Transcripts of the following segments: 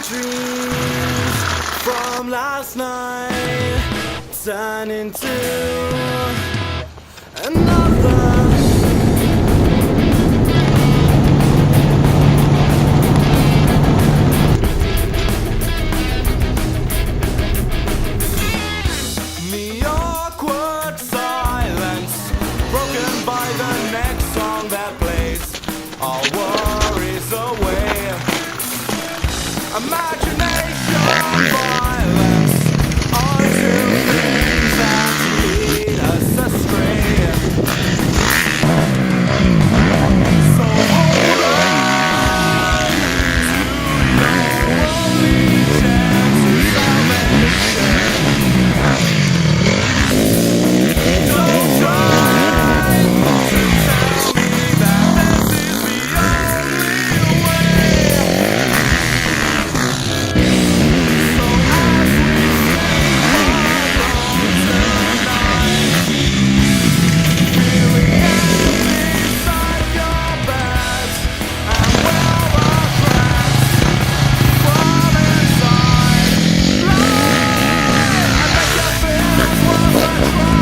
dreams from last night turn into another. The awkward silence broken by the next song that plays all worries away. Imagination, violence, are two things that lead us astray. So hold on to your only chance of salvation. Don't try to tell me that this is the only way. So as we sing along tonight, feeling empty inside your bed, and well our cracks from inside. Lie and make your feelings worth a try.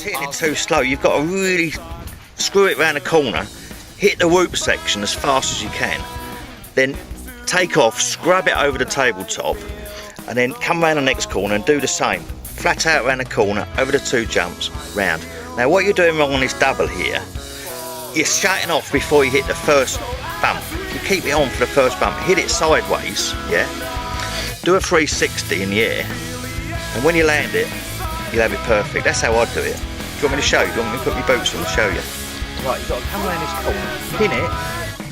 Hitting it too slow, you've got to really screw it round the corner, hit the whoop section as fast as you can, then take off, scrub it over the tabletop, and then come round the next corner and do the same. Flat out round the corner, over the two jumps, round. Now what you're doing wrong on this double here, you're shutting off before you hit the first bump. You keep it on for the first bump, hit it sideways, yeah? Do a 360 in the air, and when you land it, you'll have it perfect. That's how I'd do it. Do you want me to show you? Do you want me to put my boots on and show you? Right, you've got to come around this corner, pin it,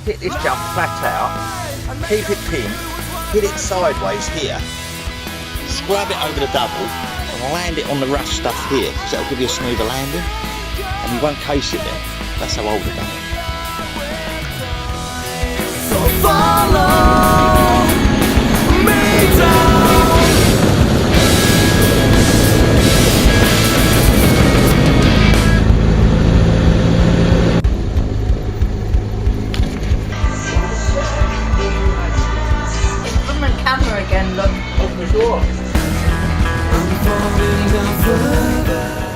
hit this jump flat out, keep it pinned, hit it sideways here, scrub it over the double, and land it on the rough stuff here, because that'll give you a smoother landing, and you won't case it there. That's how I would have done it. So follow me down. Camera again, look. I'm falling down further.